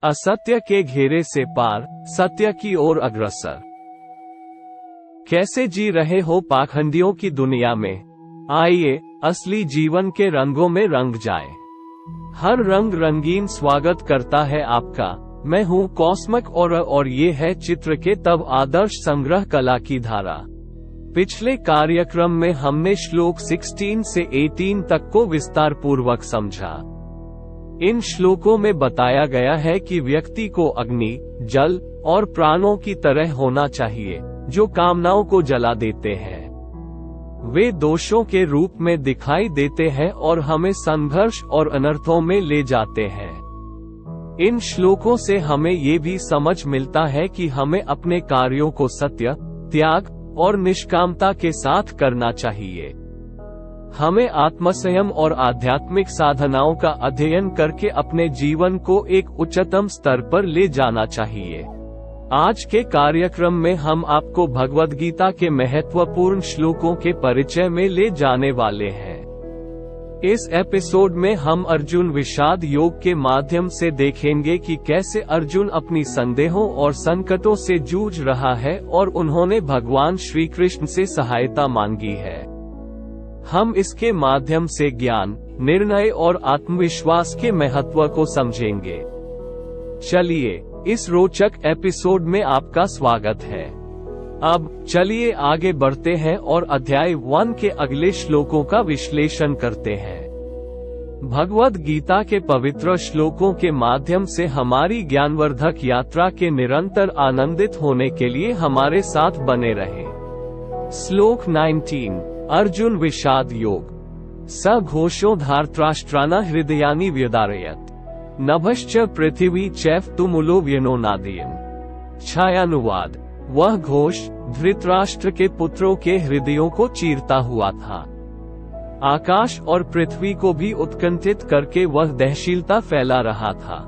असत्य के घेरे से पार, सत्य की ओर अग्रसर। कैसे जी रहे हो पाखंडियों की दुनिया में? आइए, असली जीवन के रंगों में रंग जाए। हर रंग रंगीन स्वागत करता है आपका। मैं हूँ कॉस्मिक और ये है चित्र के तब आदर्श संग्रह कला की धारा। पिछले कार्यक्रम में हमने श्लोक 16 से 18 तक को विस्तार पूर्वक समझा। इन श्लोकों में बताया गया है कि व्यक्ति को अग्नि, जल और प्राणों की तरह होना चाहिए, जो कामनाओं को जला देते हैं। वे दोषों के रूप में दिखाई देते हैं और हमें संघर्ष और अनर्थों में ले जाते हैं। इन श्लोकों से हमें ये भी समझ मिलता है कि हमें अपने कार्यों को सत्य, त्याग और निष्कामता के साथ करना चाहिए। हमें आत्मसंयम और आध्यात्मिक साधनाओं का अध्ययन करके अपने जीवन को एक उच्चतम स्तर पर ले जाना चाहिए। आज के कार्यक्रम में हम आपको भगवद गीता के महत्वपूर्ण श्लोकों के परिचय में ले जाने वाले हैं। इस एपिसोड में हम अर्जुन विषाद योग के माध्यम से देखेंगे कि कैसे अर्जुन अपनी संदेहों और संकटों से जूझ रहा है और उन्होंने भगवान श्री कृष्ण से सहायता मांगी है। हम इसके माध्यम से ज्ञान, निर्णय और आत्मविश्वास के महत्व को समझेंगे। चलिए, इस रोचक एपिसोड में आपका स्वागत है। अब चलिए आगे बढ़ते हैं और अध्याय 1 के अगले श्लोकों का विश्लेषण करते हैं। भगवद गीता के पवित्र श्लोकों के माध्यम से हमारी ज्ञानवर्धक यात्रा के निरंतर आनंदित होने के लिए हमारे साथ बने रहें। श्लोक 19 अर्जुन विषाद योग। स घोषो धार्तराष्ट्राना हृदयानि व्यदारयत् नभश्च पृथिवी चैव तुमुलो व्यनोनादयन्। छायानुवाद। वह घोष धृतराष्ट्र के पुत्रों के हृदयों को चीरता हुआ था। आकाश और पृथ्वी को भी उत्कंठित करके वह दहशीलता फैला रहा था।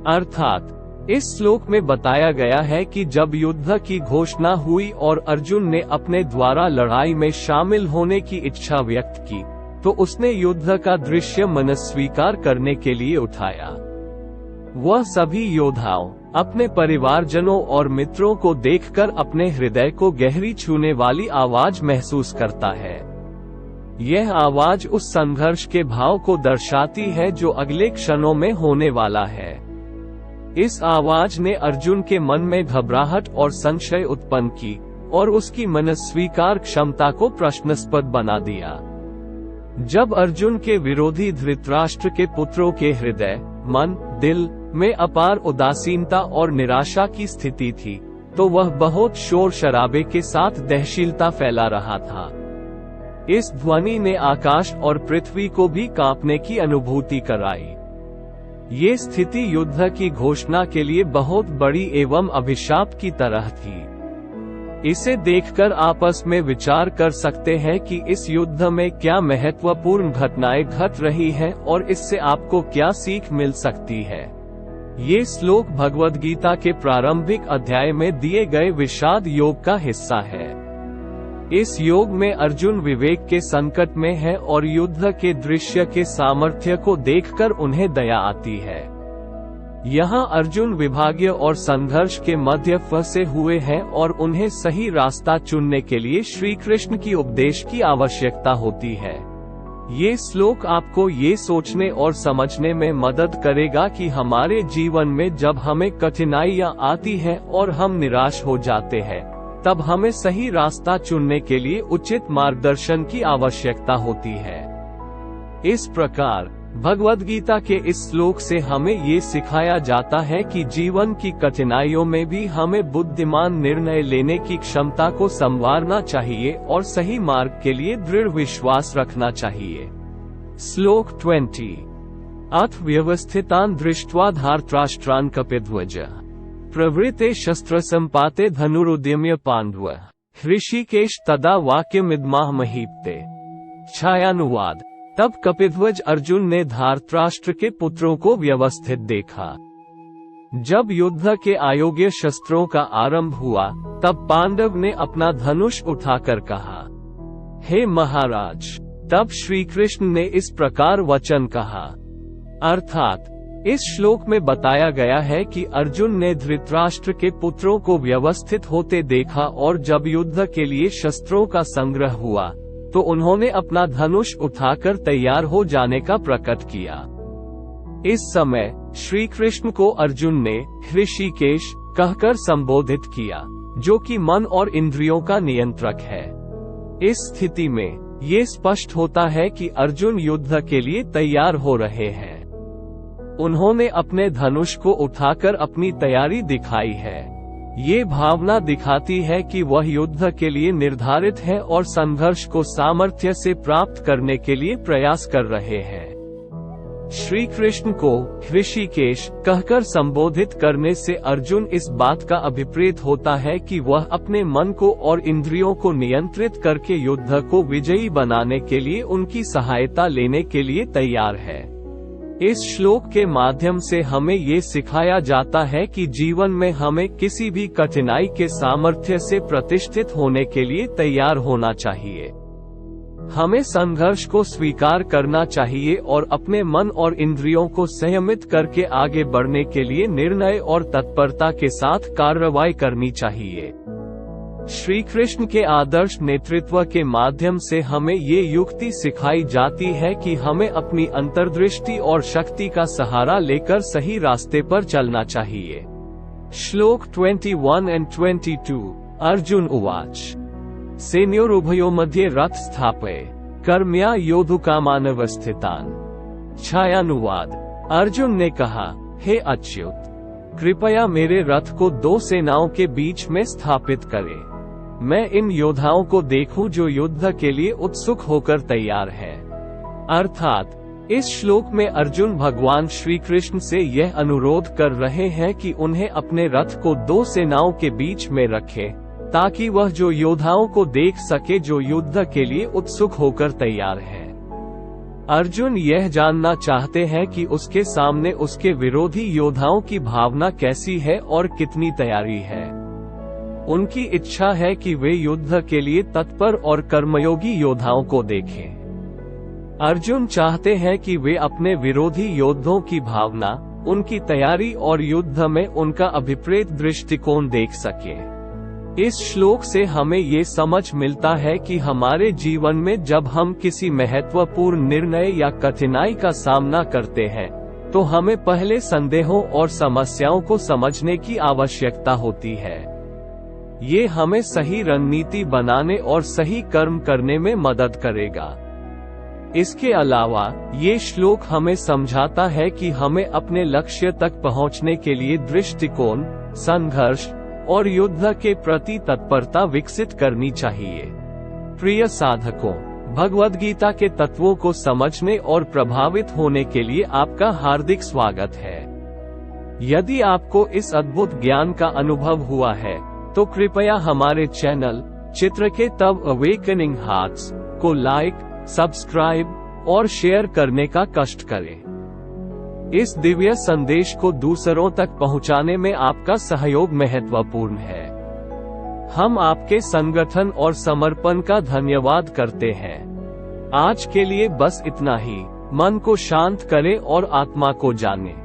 अर्थात इस श्लोक में बताया गया है कि जब युद्ध की घोषणा हुई और अर्जुन ने अपने द्वारा लड़ाई में शामिल होने की इच्छा व्यक्त की, तो उसने युद्ध का दृश्य मनस्वीकार करने के लिए उठाया। वह सभी योद्धाओं, अपने परिवारजनों और मित्रों को देखकर अपने हृदय को गहरी छूने वाली आवाज महसूस करता है। यह आवाज उस संघर्ष के भाव को दर्शाती है जो अगले क्षणों में होने वाला है। इस आवाज ने अर्जुन के मन में घबराहट और संशय उत्पन्न की और उसकी मनस्वीकार क्षमता को प्रश्नास्पद बना दिया। जब अर्जुन के विरोधी धृतराष्ट्र के पुत्रों के हृदय, मन, दिल में अपार उदासीनता और निराशा की स्थिति थी, तो वह बहुत शोर शराबे के साथ दहशीलता फैला रहा था। इस ध्वनि ने आकाश और पृथ्वी को भी कांपने की अनुभूति कराई। ये स्थिति युद्ध की घोषणा के लिए बहुत बड़ी एवं अभिशाप की तरह थी। इसे देखकर आपस में विचार कर सकते हैं कि इस युद्ध में क्या महत्वपूर्ण घटनाएं घट रही हैं और इससे आपको क्या सीख मिल सकती है। ये श्लोक भगवद गीता के प्रारंभिक अध्याय में दिए गए विषाद योग का हिस्सा है। इस योग में अर्जुन विवेक के संकट में है और युद्ध के दृश्य के सामर्थ्य को देखकर उन्हें दया आती है। यहाँ अर्जुन विभागीय और संघर्ष के मध्य फंसे हुए हैं और उन्हें सही रास्ता चुनने के लिए श्री कृष्ण की उपदेश की आवश्यकता होती है। ये श्लोक आपको ये सोचने और समझने में मदद करेगा कि हमारे जीवन में जब हमें कठिनाइयाँ आती हैं और हम निराश हो जाते हैं, तब हमें सही रास्ता चुनने के लिए उचित मार्गदर्शन की आवश्यकता होती है। इस प्रकार भगवद गीता के इस श्लोक से हमें ये सिखाया जाता है कि जीवन की कठिनाइयों में भी हमें बुद्धिमान निर्णय लेने की क्षमता को संवारना चाहिए और सही मार्ग के लिए दृढ़ विश्वास रखना चाहिए। श्लोक 20 अथ व्यवस्थितान् दृष्ट्वा धार्तराष्ट्रान् कपिध्वज प्रवृते शस्त्र संपाते धनुरुद्यम्य पांडव ऋषिकेश तदा वाक्यमिदमाह महीपते। छायानुवाद। तब कपिध्वज अर्जुन ने धार्तराष्ट्र के पुत्रों को व्यवस्थित देखा। जब युद्ध के अयोग्य शस्त्रों का आरंभ हुआ, तब पांडव ने अपना धनुष उठाकर कहा, हे महाराज। तब श्री कृष्ण ने इस प्रकार वचन कहा, अर्थात इस श्लोक में बताया गया है कि अर्जुन ने धृतराष्ट्र के पुत्रों को व्यवस्थित होते देखा और जब युद्ध के लिए शस्त्रों का संग्रह हुआ तो उन्होंने अपना धनुष उठाकर तैयार हो जाने का प्रकट किया। इस समय श्री कृष्ण को अर्जुन ने ऋषिकेश कहकर संबोधित किया, जो कि मन और इंद्रियों का नियंत्रक है। इस स्थिति में ये स्पष्ट होता है कि अर्जुन युद्ध के लिए तैयार हो रहे हैं। उन्होंने अपने धनुष को उठाकर अपनी तैयारी दिखाई है। ये भावना दिखाती है कि वह युद्ध के लिए निर्धारित है और संघर्ष को सामर्थ्य से प्राप्त करने के लिए प्रयास कर रहे हैं। श्री कृष्ण को ऋषिकेश कहकर संबोधित करने से अर्जुन इस बात का अभिप्रेत होता है कि वह अपने मन को और इंद्रियों को नियंत्रित करके युद्ध को विजयी बनाने के लिए उनकी सहायता लेने के लिए तैयार है। इस श्लोक के माध्यम से हमें ये सिखाया जाता है कि जीवन में हमें किसी भी कठिनाई के सामर्थ्य से प्रतिष्ठित होने के लिए तैयार होना चाहिए। हमें संघर्ष को स्वीकार करना चाहिए और अपने मन और इंद्रियों को संयमित करके आगे बढ़ने के लिए निर्णय और तत्परता के साथ कार्रवाई करनी चाहिए। श्री कृष्ण के आदर्श नेतृत्व के माध्यम से हमें ये युक्ति सिखाई जाती है कि हमें अपनी अंतर्दृष्टि और शक्ति का सहारा लेकर सही रास्ते पर चलना चाहिए। श्लोक 21 and 22 अर्जुन उवाच सेनयोरुभयो मध्ये रथ स्थापय कर्म्या योद्धुकामानवस्थितान्। छायानुवाद अर्जुन ने कहा, हे अच्युत, कृपया मेरे रथ को दो सेनाओं के बीच में स्थापित करें। मैं इन योद्धाओं को देखूं जो युद्ध के लिए उत्सुक होकर तैयार हैं। अर्थात इस श्लोक में अर्जुन भगवान श्री कृष्ण से यह अनुरोध कर रहे हैं कि उन्हें अपने रथ को दो सेनाओं के बीच में रखें, ताकि वह जो योद्धाओं को देख सके जो युद्ध के लिए उत्सुक होकर तैयार हैं। अर्जुन यह जानना चाहते हैं कि उसके सामने उसके विरोधी योद्धाओं की भावना कैसी है और कितनी तैयारी है। उनकी इच्छा है कि वे युद्ध के लिए तत्पर और कर्मयोगी योद्धाओं को देखें। अर्जुन चाहते हैं कि वे अपने विरोधी योद्धाओं की भावना, उनकी तैयारी और युद्ध में उनका अभिप्रेत दृष्टिकोण देख सकें। इस श्लोक से हमें ये समझ मिलता है कि हमारे जीवन में जब हम किसी महत्वपूर्ण निर्णय या कठिनाई का सामना करते हैं, तो हमें पहले संदेहों और समस्याओं को समझने की आवश्यकता होती है। ये हमें सही रणनीति बनाने और सही कर्म करने में मदद करेगा। इसके अलावा ये श्लोक हमें समझाता है कि हमें अपने लक्ष्य तक पहुंचने के लिए दृष्टिकोण, संघर्ष और युद्ध के प्रति तत्परता विकसित करनी चाहिए। प्रिय साधकों, भगवद गीता के तत्वों को समझने और प्रभावित होने के लिए आपका हार्दिक स्वागत है। यदि आपको इस अद्भुत ज्ञान का अनुभव हुआ है तो कृपया हमारे चैनल चित्रकेतव अवेकनिंग हार्ट्स को लाइक, सब्सक्राइब और शेयर करने का कष्ट करें। इस दिव्य संदेश को दूसरों तक पहुंचाने में आपका सहयोग महत्वपूर्ण है। हम आपके संगठन और समर्पण का धन्यवाद करते हैं। आज के लिए बस इतना ही। मन को शांत करें और आत्मा को जानें।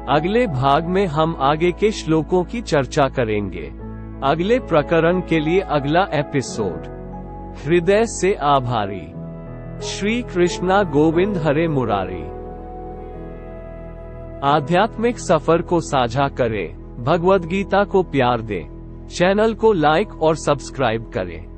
अगले भाग में हम आगे के श्लोकों की चर्चा करेंगे। अगले प्रकरण के लिए अगला एपिसोड। हृदय से आभारी। श्री कृष्णा गोविंद हरे मुरारी। आध्यात्मिक सफर को साझा करें, भगवद गीता को प्यार दें। चैनल को लाइक और सब्सक्राइब करें।